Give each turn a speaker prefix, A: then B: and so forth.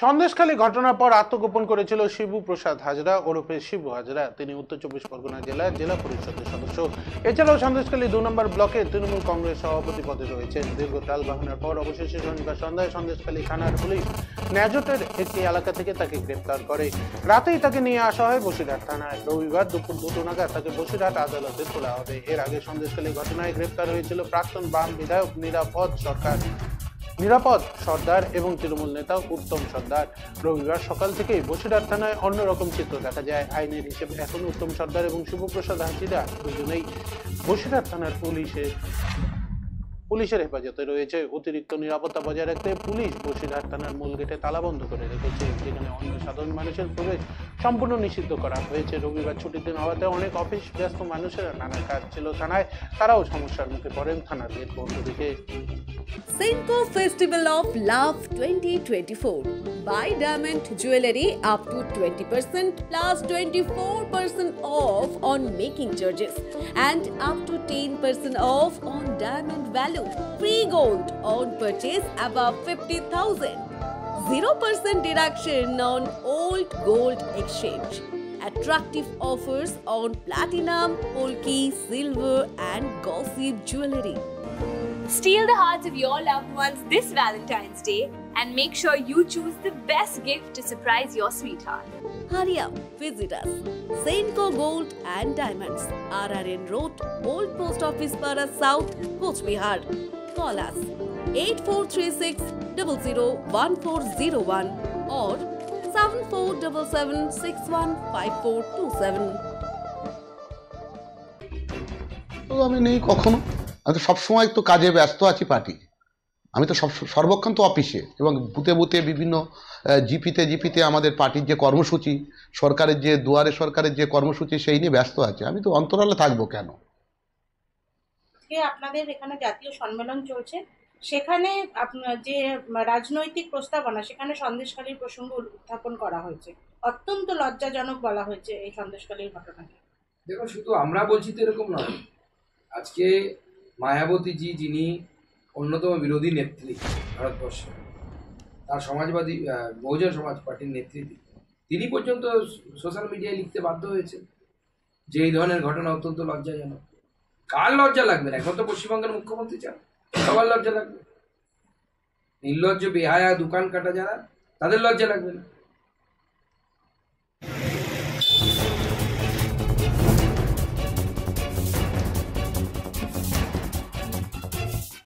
A: সন্দেশখালী ঘটনার পর আত্মগোপন করেছিল শিবু প্রসাদ হাজরা ওরফে শিবু হাজরা। তিনি উত্তর চব্বিশ পরগনা জেলার জেলা পরিষদের সদস্য। এছাড়াও সন্দেশখালী 2 নম্বর ব্লকে তৃণমূল কংগ্রেস সভাপতি পদে রয়েছেন। দীর্ঘ টালবাহানার পর অবশেষে শনিবার সন্ধ্যায় সন্দেশখালী থানার পুলিশ ন্যাজটের একটি এলাকা থেকে তাকে গ্রেপ্তার করে। রাতেই তাকে নিয়ে আসা হয় বসিরহাট থানায়। রবিবার দুপুর 2টো নাগাদ তাকে বসিরহাট আদালতে তোলা হবে। এর আগে সন্দেশখালী ঘটনায় গ্রেপ্তার হয়েছিল প্রাক্তন বাম বিধায়ক নিরাপদ সর্দার এবং তৃণমূল নেতা উত্তম সর্দার। রবিবার সকাল থেকেই বসিরহাট থানায় অন্যরকম চিত্র দেখা যায়। আইনের হিসেবে এখন উত্তম সর্দার এবং শিবপ্রসাদ হাজিরা দুজনেই বসিরহাট থানার পুলিশের হেফাজতে রয়েছে। অতিরিক্ত নিরাপত্তা বজায় রাখতে পুলিশ বসিরহাট থানার মূল গেটে তালাবন্ধ করে রেখেছে, যেখানে অন্য সাধারণ মানুষের প্রবেশ সম্পূর্ণ নিষিদ্ধ করা হয়েছে। রবিবার ছুটির দিন হওয়াতে অনেক অফিস ব্যস্ত মানুষেরা নানা কাজ ছিল থানায়, তারাও সমস্যার মুখে পড়েন থানার গেট বন্ধ রেখে।
B: Senco Festival of Love 2024. Buy diamond jewelry up to 20% plus 24% off on making charges and up to 10% off on diamond value. Free gold on purchase above 50,000. 0% deduction on old gold exchange. Attractive offers on platinum, polki, silver and gossip jewelry.
C: Steal the hearts of your loved ones this Valentine's Day and make sure you choose the best gift to surprise your sweetheart.
B: Hurry up, visit us. Senco Gold and Diamonds, RRN Road, Old Post Office Para South, Coach Bihar. Call us 8436 001401 or 7477615427.
D: তো আমি নেই কখনো, আমি তো সবসময় তো কাজে ব্যস্ত আছি পার্টি। আমি তো সর্বক্ষণ তো অফিসে এবং বুথে বুথে বিভিন্ন জিপিতে আমাদের পার্টির যে কর্মসূচি, সরকারের যে দুয়ারে সরকারের যে কর্মসূচি সেই নিয়ে ব্যস্ত আছে। আমি তো অন্তরালে থাকবো কেন?
E: আপনাদের এখানে জাতীয় সম্মেলন চলছে, সেখানে যে রাজনৈতিক প্রস্তাবনা, সেখানে সন্দেশখালীর প্রসঙ্গ উত্থাপন করা হয়েছে। অত্যন্ত লজ্জাজনক বলা হয়েছে এই সন্দেশখালীর ঘটনাকে।
F: দেখো, শুধু আমরা বলছি তো এরকম নয়। আজকে মায়াবতী জি, যিনি অন্যতম বিরোধী নেত্রী ভারতবর্ষে, তার সমাজবাদী বহুজন সমাজ পার্টির নেতৃত্বে, তিনি পর্যন্ত সোশ্যাল মিডিয়ায় লিখতে বাধ্য হয়েছে যে এই ধরনের ঘটনা অত্যন্ত লজ্জাজনক। কার লজ্জা লাগবে না? এখন তো পশ্চিমবঙ্গের মুখ্যমন্ত্রী চান, সবার লজ্জা লাগবে। নির্লজ্জ বেহায়া দোকান কাটা যারা, তাদের লজ্জা লাগবে না?